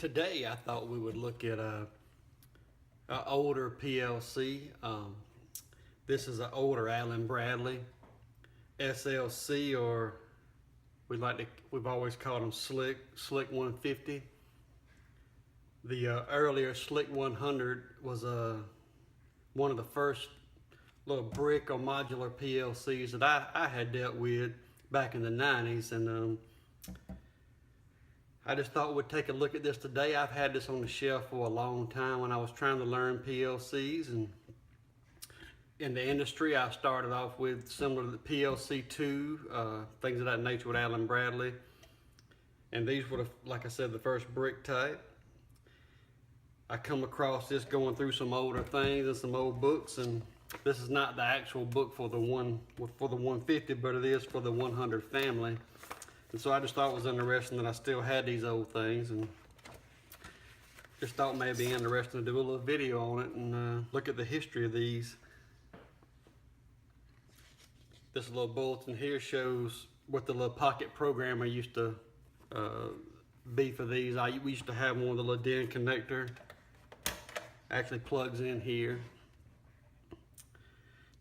Today I thought we would look at a older PLC. This is an older Allen Bradley SLC, or we've always called them Slick 150. The earlier Slick 100 was one of the first little brick or modular PLCs that I had dealt with back in the 90s, and I just thought we'd take a look at this today. I've had this on the shelf for a long time. When I was trying to learn PLCs, and in the industry I started off with similar to the PLC2, things of that nature with Allen Bradley, and these were, like I said, the first brick type. I come across this going through some older things and some old books, and this is not the actual book for the 150, but it is for the 100 family. And so I just thought it was interesting that I still had these old things, and just thought maybe interesting to do a little video on it and look at the history of these. This little bulletin here shows what the little pocket programmer used to be for these. We used to have one with a little DIN connector. Actually plugs in here.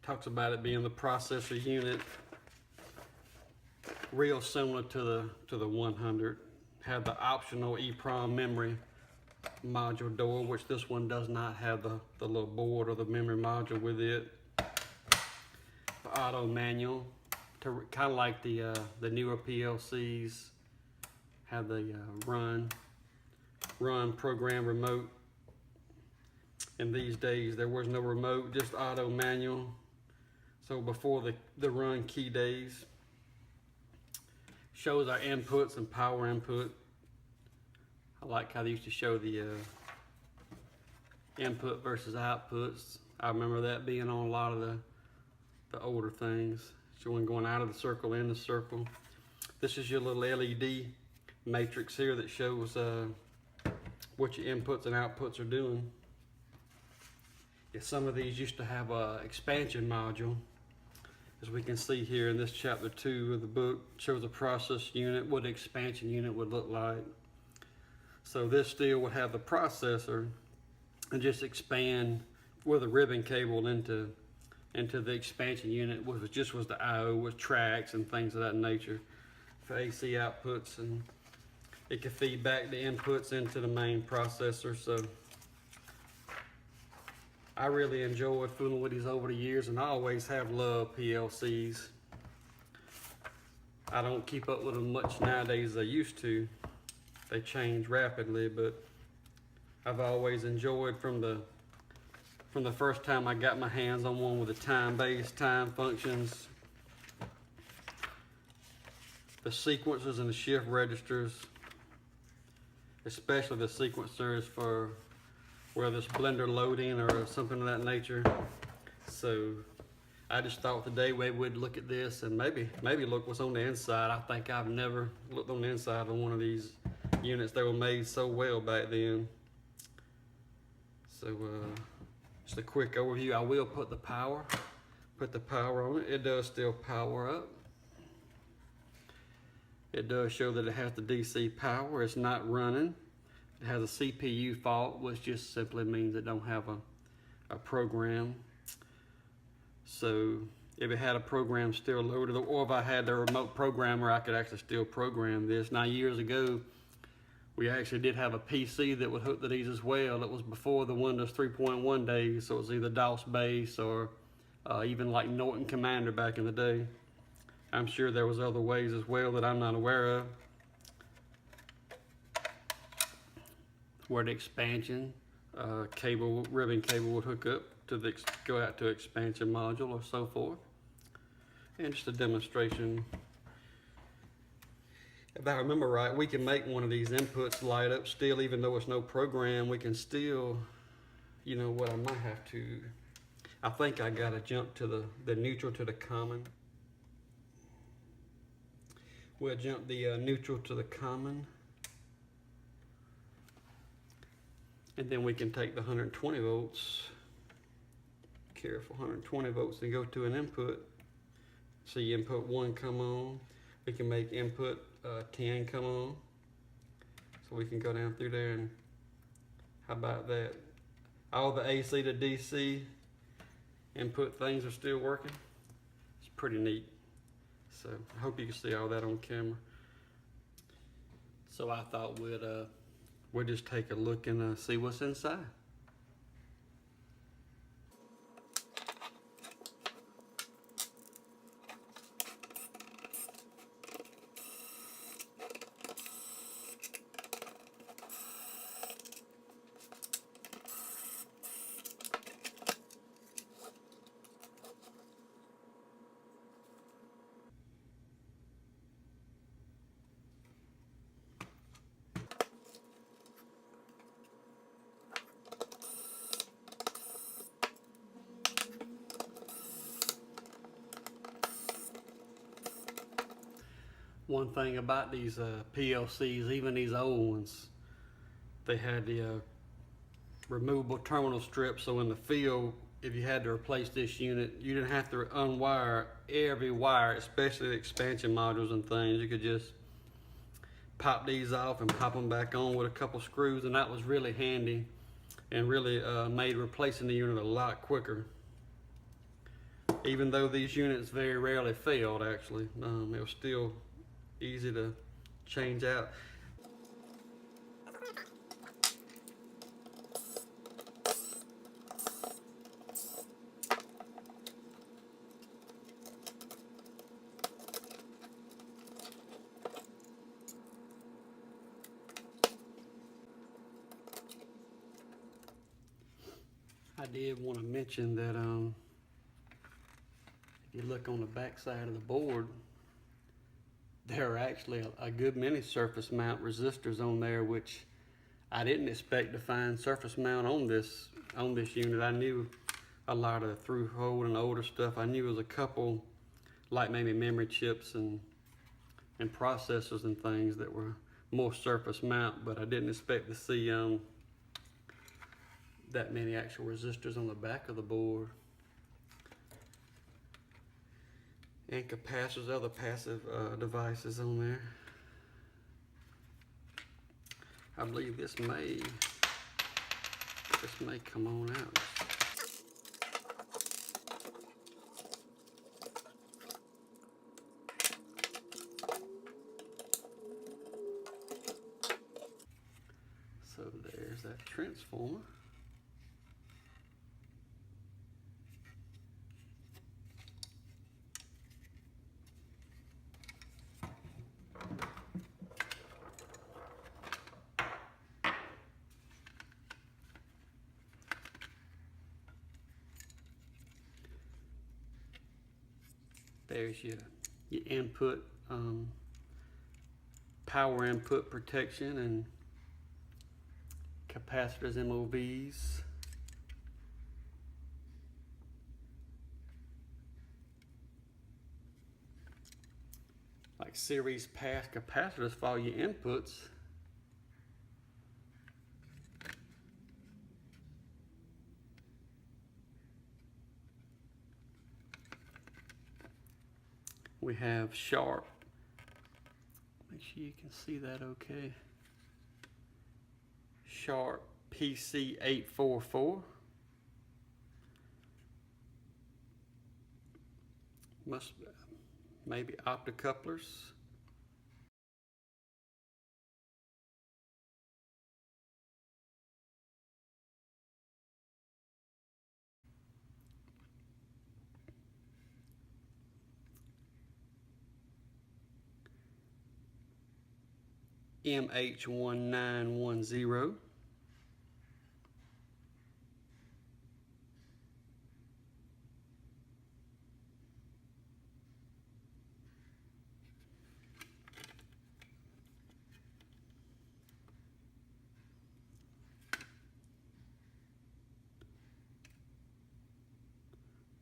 Talks about it being the processor unit. Real similar to the 100. Have the optional EEPROM memory module door, which this one does not have the little board or the memory module with it. The auto manual, kind of like the newer PLCs, have the run program remote. In these days there was no remote, just auto manual. So before the run key days. Shows our inputs and power input. I like how they used to show the input versus outputs. I remember that being on a lot of the older things, showing going out of the circle, in the circle. This is your little LED matrix here that shows what your inputs and outputs are doing. Yeah, some of these used to have a expansion module. As we can see here in this chapter 2 of the book, shows a process unit, what an expansion unit would look like. So this still would have the processor and just expand with a ribbon cable into the expansion unit, which just was the I/O with tracks and things of that nature for AC outputs, and it could feed back the inputs into the main processor. So I really enjoyed fooling with these over the years, and I always have loved PLCs. I don't keep up with them much nowadays as I used to. They change rapidly, but I've always enjoyed from the first time I got my hands on one with the time-based time functions, the sequencers and the shift registers, especially the sequencers for whether it's blender loading or something of that nature. So I just thought today we would look at this and maybe look what's on the inside. I think I've never looked on the inside of one of these units. They were made so well back then. So just a quick overview. I will put the power on it. It does still power up. It does show that it has the DC power. It's not running. It has a CPU fault, which just simply means it don't have a program. So if it had a program still loaded, or if I had the remote programmer, I could actually still program this. Now, years ago, we actually did have a PC that would hook to these as well. It was before the Windows 3.1 days, so it was either DOS base or even like Norton Commander back in the day. I'm sure there was other ways as well that I'm not aware of, where the expansion ribbon cable would hook up to go out to expansion module or so forth. And just a demonstration. If I remember right, we can make one of these inputs light up still, even though it's no program. We can still, you know what, I might have to, I think I gotta jump to the neutral to the common. We'll jump the neutral to the common. And then we can take the 120 volts, careful, 120 volts, and go to an input. See input 1 come on. We can make input 10 come on. So we can go down through there, and how about that? All the AC to DC input things are still working. It's pretty neat. So I hope you can see all that on camera. So I thought we'd just take a look and see what's inside. One thing about these PLCs, even these old ones, they had the removable terminal strip, so in the field, if you had to replace this unit, you didn't have to unwire every wire, especially the expansion modules and things. You could just pop these off and pop them back on with a couple screws, and that was really handy and really made replacing the unit a lot quicker. Even though these units very rarely failed, actually, it was still easy to change out. I did want to mention that if you look on the back side of the board, there are actually a good many surface mount resistors on there, which I didn't expect to find surface mount on this unit. I knew a lot of through hole and older stuff. I knew it was a couple, like maybe memory chips and processors and things that were more surface mount, but I didn't expect to see that many actual resistors on the back of the board. And capacitors, other passive devices on there. I believe this may come on out. So there's that transformer. There's your input, power input protection and capacitors, MOVs. Like series pass capacitors for all your inputs. We have Sharp. Make sure you can see that okay. Sharp PC844. Maybe optocouplers. MH1910.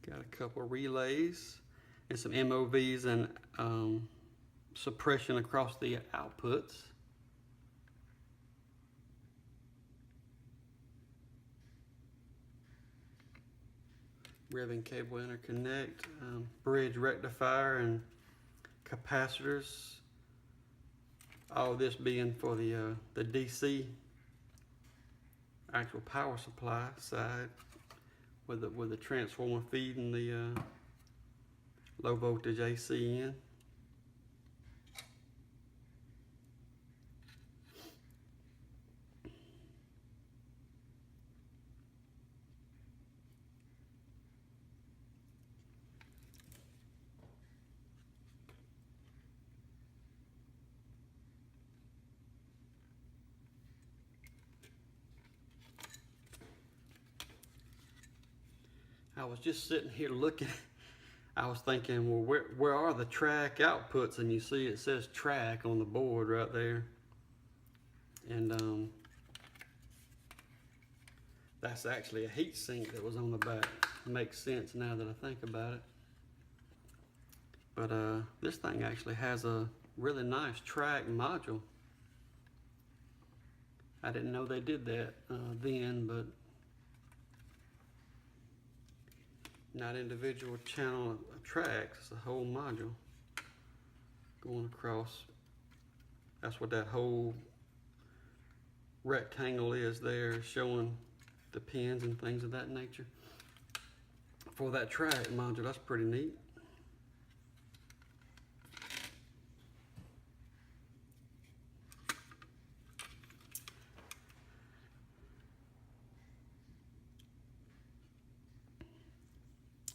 Got a couple of relays and some MOVs and suppression across the outputs. Ribbon cable interconnect, bridge rectifier and capacitors. All this being for the DC actual power supply side, with the transformer feeding the low voltage AC in. I was just sitting here looking, I was thinking, well, where are the track outputs? And you see it says track on the board right there. And that's actually a heat sink that was on the back. It makes sense now that I think about it. But this thing actually has a really nice track module. I didn't know they did that then, but not individual channel tracks, it's a whole module going across. That's what that whole rectangle is there, showing the pins and things of that nature. For that track module, that's pretty neat.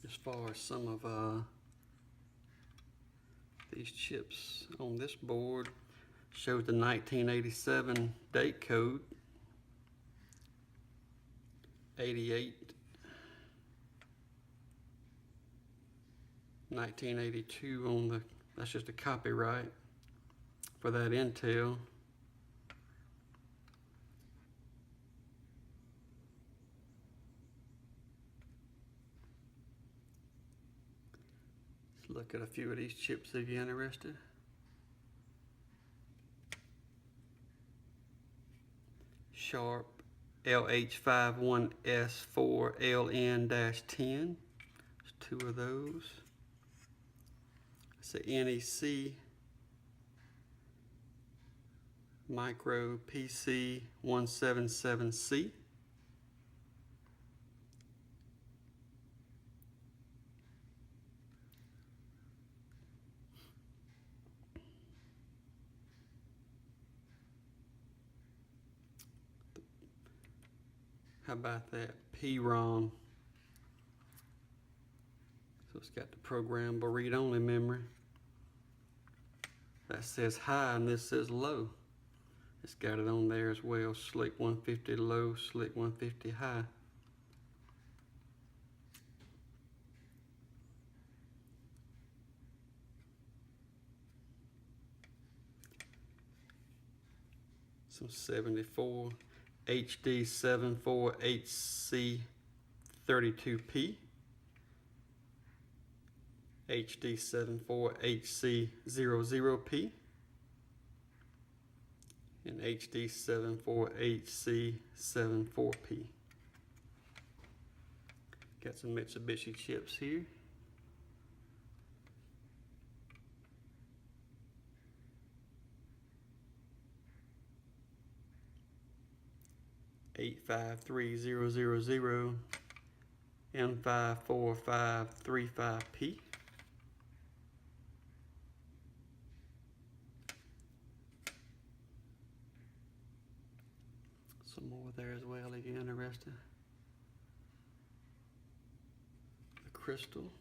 As far as some of these chips on this board, shows the 1987 date code, 88, 1982 on the, that's just a copyright for that Intel. Let's look at a few of these chips if you're interested. Sharp LH51S4LN-10. There's two of those. It's a NEC Micro PC 177C. How about that PROM? So it's got the programmable read-only memory. That says high and this says low. It's got it on there as well. Slick 150 low, slick 150 high. Some 74 HD74HC32P, HD74HC00P, and HD74HC74P. Got some Mitsubishi chips here. N54300 N54535P. Some more there as well if you're interested. The crystal.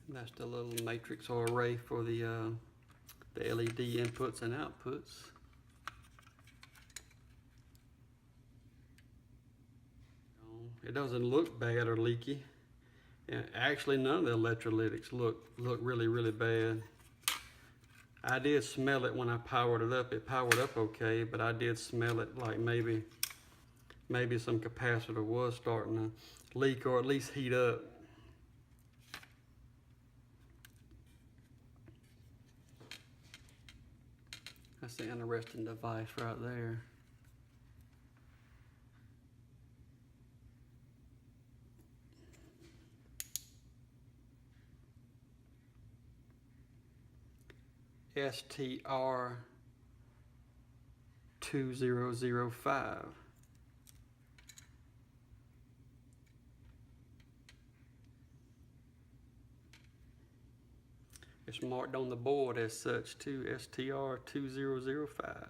That's the little matrix or array for the LED inputs and outputs. It doesn't look bad or leaky. And actually, none of the electrolytics look really, really bad. I did smell it when I powered it up. It powered up okay, but I did smell it like maybe some capacitor was starting to leak or at least heat up. That's an interesting device right there. STR2005. It's marked on the board as such too, STR2005.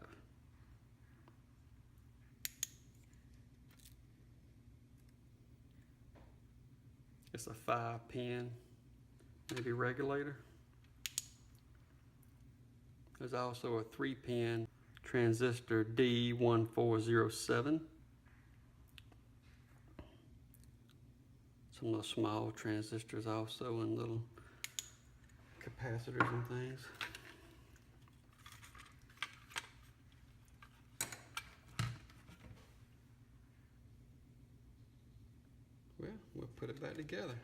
It's a 5-pin, maybe regulator. There's also a 3-pin transistor D1407. Some little small transistors also, and little capacitors and things. Well, we'll put it back together.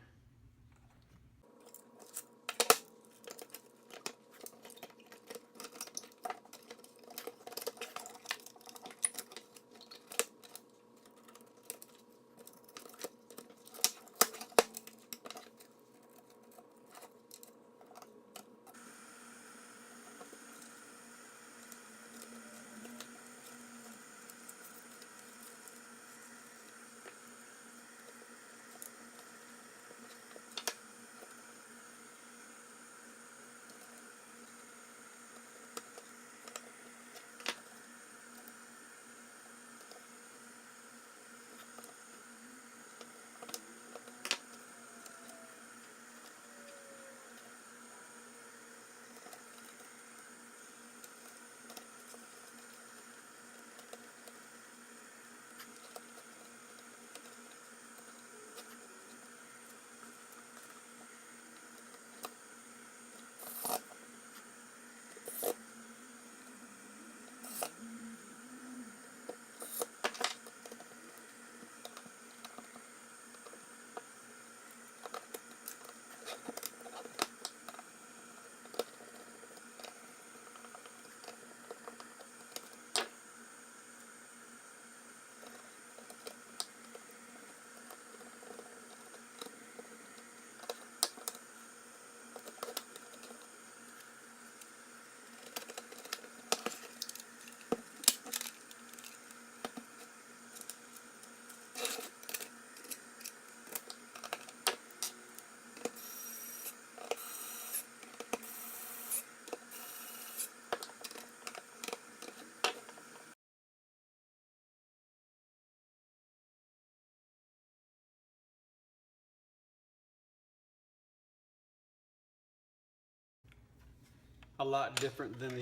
A lot different than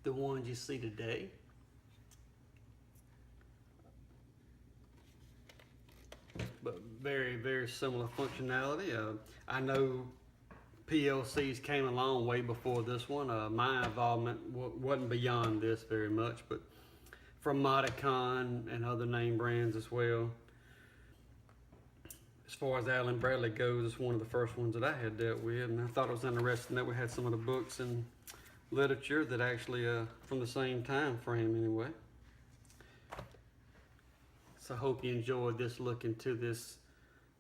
the ones you see today. But very, very similar functionality. I know PLCs came along way before this one. My involvement wasn't beyond this very much, but from Modicon and other name brands as well. As far as Allen Bradley goes, it's one of the first ones that I had dealt with, and I thought it was interesting that we had some of the books and literature that actually from the same time frame anyway. So I hope you enjoyed this look into this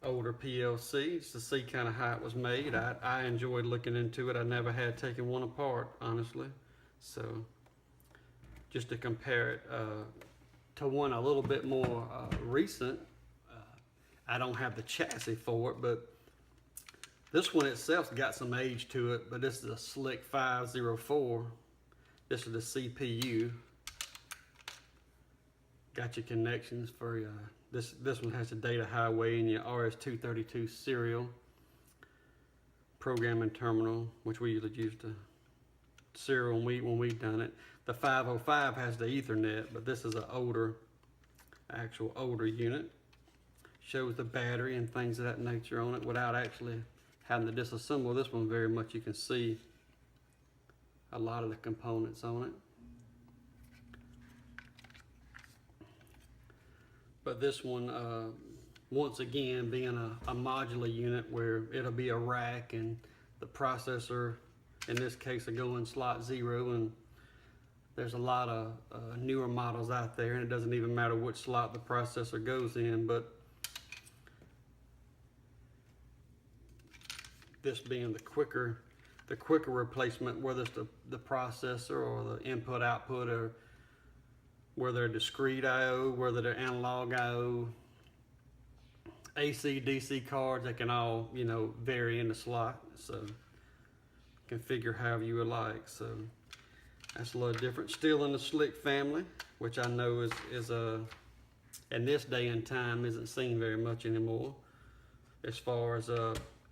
older PLC, just to see kind of how it was made. I enjoyed looking into it. I never had taken one apart, honestly. So just to compare it to one a little bit more recent. I don't have the chassis for it, but this one itself's got some age to it, but this is a Slick 504. This is the CPU. Got your connections for this one has the data highway and your RS-232 serial programming terminal, which we usually use the serial when we've done it. The 505 has the Ethernet, but this is an older unit. Shows the battery and things of that nature on it without actually having to disassemble this one very much. You can see a lot of the components on it. But this one, once again, being a modular unit where it'll be a rack and the processor, in this case, will go in slot 0, and there's a lot of newer models out there, and it doesn't even matter which slot the processor goes in, but this being the quicker the quicker replacement, whether it's the processor or the input output, or whether they're discrete I/O, whether they're analog I/O, AC, DC cards, they can all, you know, vary in the slot. So configure however you would like. So that's a little different. Still in the slick family, which I know is in this day and time isn't seen very much anymore. As far as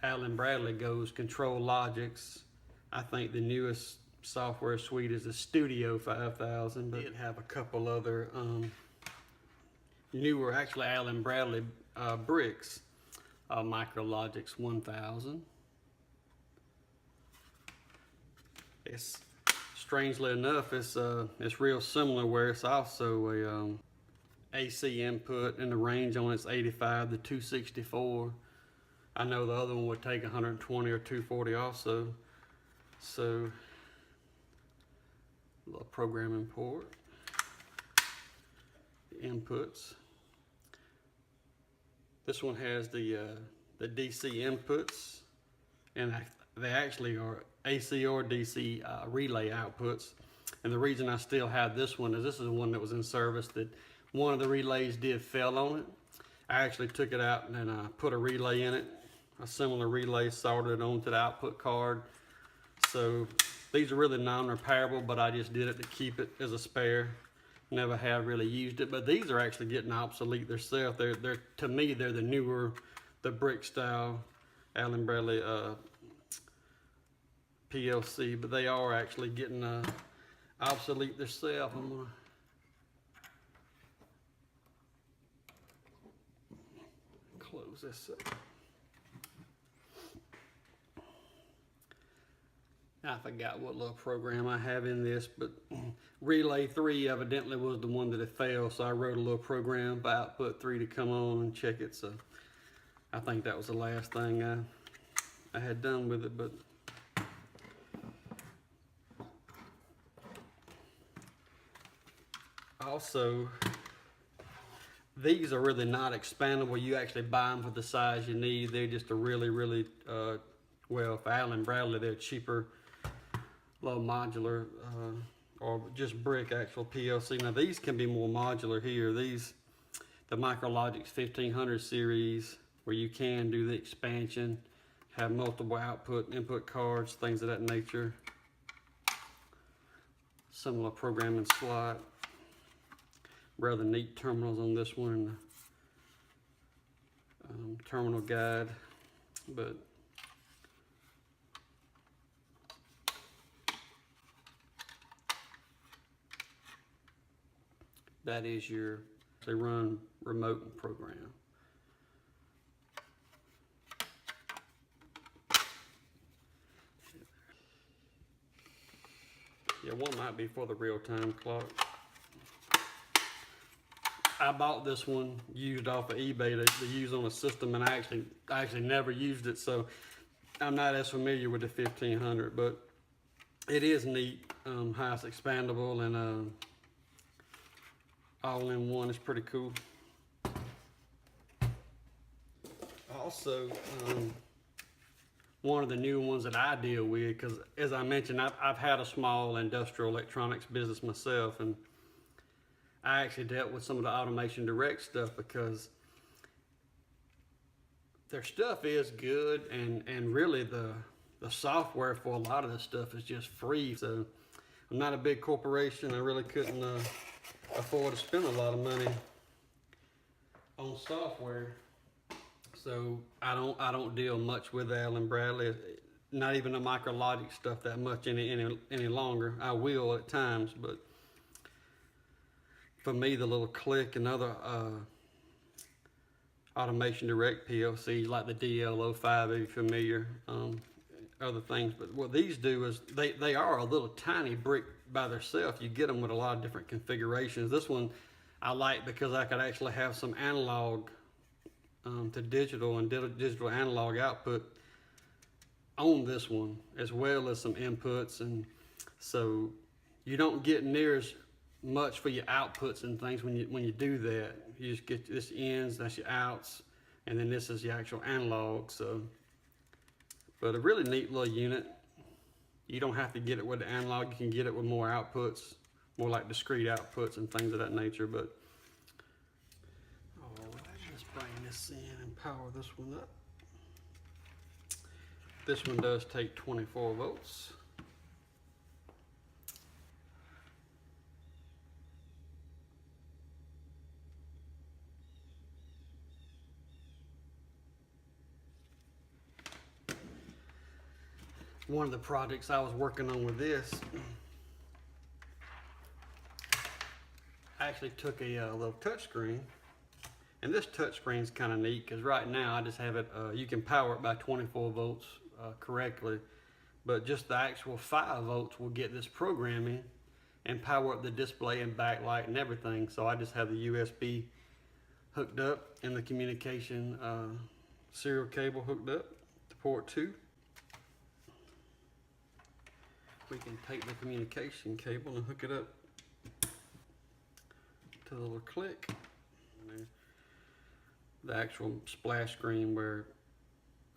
Allen Bradley goes, Control Logics, I think the newest software suite is the Studio 5000, but it have a couple other newer, actually Allen Bradley bricks. Micrologix 1000. It's strangely enough, it's real similar, where it's also a AC input, and the range on it's 85 to 264. I know the other one would take 120 or 240 also. So, a little programming port, the inputs. This one has the DC inputs, and they actually are AC or DC relay outputs. And the reason I still have this one is this is the one that was in service that one of the relays did fail on it. I actually took it out and I put a relay in it, a similar relay, soldered it onto the output card. So these are really non-repairable, but I just did it to keep it as a spare. Never have really used it, but these are actually getting obsolete themselves. They're to me, they're the newer, the brick style Allen Bradley PLC, but they are actually getting obsolete themselves. I'm gonna close this up. I forgot what little program I have in this, but Relay 3 evidently was the one that had failed, so I wrote a little program for Output 3 to come on and check it. So I think that was the last thing I had done with it. But also, these are really not expandable. You actually buy them for the size you need. They're just a really, really, well, for Allen Bradley, they're cheaper, low modular, or just brick actual PLC. Now these can be more modular here. These, the Micrologix 1500 series, where you can do the expansion, have multiple output, input cards, things of that nature. Similar programming slot. Rather neat terminals on this one, terminal guide, but that is your, they run remote and program. Yeah, one might be for the real-time clock. I bought this one used off of eBay to use on a system, and I actually never used it, so I'm not as familiar with the 1500, but it is neat, how it's expandable, and all in one is pretty cool. Also, one of the new ones that I deal with, because as I mentioned, I've had a small industrial electronics business myself, and I actually dealt with some of the Automation Direct stuff because their stuff is good, and really the software for a lot of this stuff is just free. So I'm not a big corporation. I really couldn't afford to spend a lot of money on software. So I don't deal much with Allen Bradley, not even the Micrologix stuff that much any longer. I will at times, but for me, the little Click and other Automation Direct PLCs like the DL05, if you're familiar, other things. But what these do is they are a little tiny brick by themselves. You get them with a lot of different configurations. This one I like because I could actually have some analog to digital and digital analog output on this one, as well as some inputs, and so you don't get near as much for your outputs and things when you do that. You just get this ins, that's your outs, and then this is your actual analog. So, but a really neat little unit. You don't have to get it with the analog. You can get it with more outputs, more like discrete outputs and things of that nature. But let's bring this in and power this one up. This one does take 24 volts. One of the projects I was working on with this, I actually took a little touch screen, and this touch screen is kind of neat because right now I just have it, you can power it by 24 volts correctly, but just the actual 5 volts will get this programming and power up the display and backlight and everything. So I just have the USB hooked up and the communication serial cable hooked up to port 2. We can take the communication cable and hook it up to the little click. And there's the actual splash screen where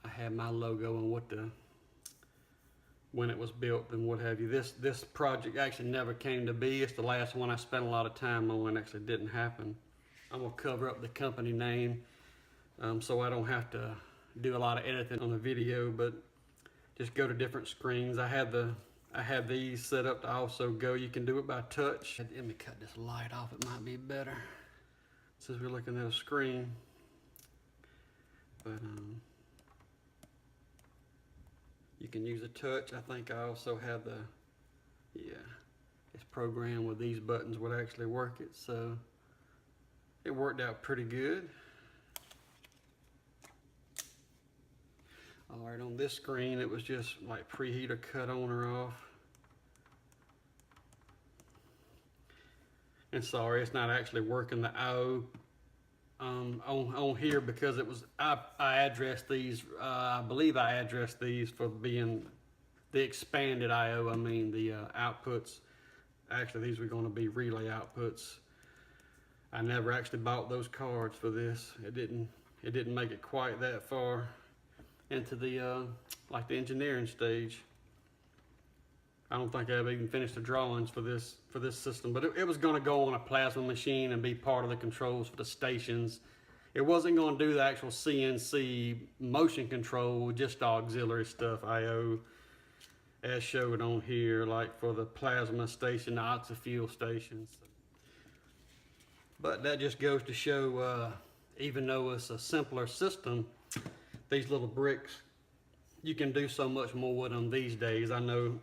I had my logo and when it was built and what have you. This project actually never came to be. It's the last one I spent a lot of time on and actually didn't happen. I'm gonna cover up the company name so I don't have to do a lot of editing on the video, but just go to different screens. I have these set up to also go. You can do it by touch. Let me cut this light off. It might be better since we're looking at a screen. But you can use a touch. I think I also have it's programmed with these buttons would actually work it. So it worked out pretty good. All right, on this screen, it was just like preheat or cut on or off. And sorry, it's not actually working the I/O on here because it was, I addressed these, I believe I addressed these for being the expanded I/O. I mean the outputs. Actually, these were going to be relay outputs. I never actually bought those cards for this. It didn't make it quite that far into the like the engineering stage. I don't think I ever even finished the drawings for this system, but it was going to go on a plasma machine and be part of the controls for the stations. It wasn't going to do the actual CNC motion control, just auxiliary stuff, I/O, as showed on here, like for the plasma station, the oxyfuel stations. But that just goes to show, even though it's a simpler system, these little bricks, you can do so much more with them these days. I know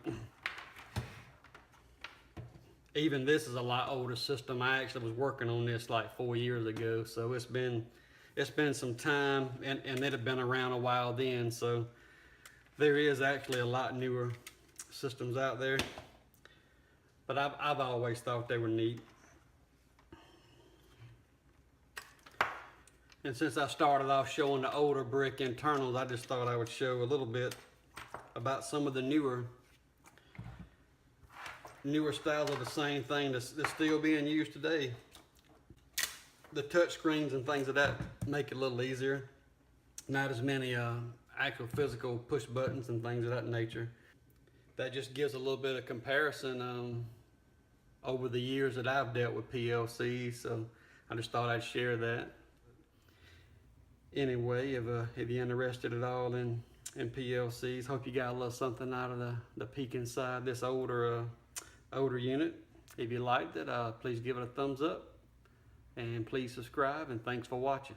even this is a lot older system. I actually was working on this like 4 years ago, so it's been some time, and it had been around a while then. So there is actually a lot newer systems out there, but I've always thought they were neat. And since I started off showing the older brick internals, I just thought I would show a little bit about some of the newer styles of the same thing that's still being used today. The touch screens and things of that make it a little easier. Not as many actual physical push buttons and things of that nature. That just gives a little bit of comparison over the years that I've dealt with PLCs, so I just thought I'd share that. Anyway, if you're interested at all in PLCs, hope you got a little something out of the peek inside this older unit. If you liked it, please give it a thumbs up and please subscribe, and thanks for watching.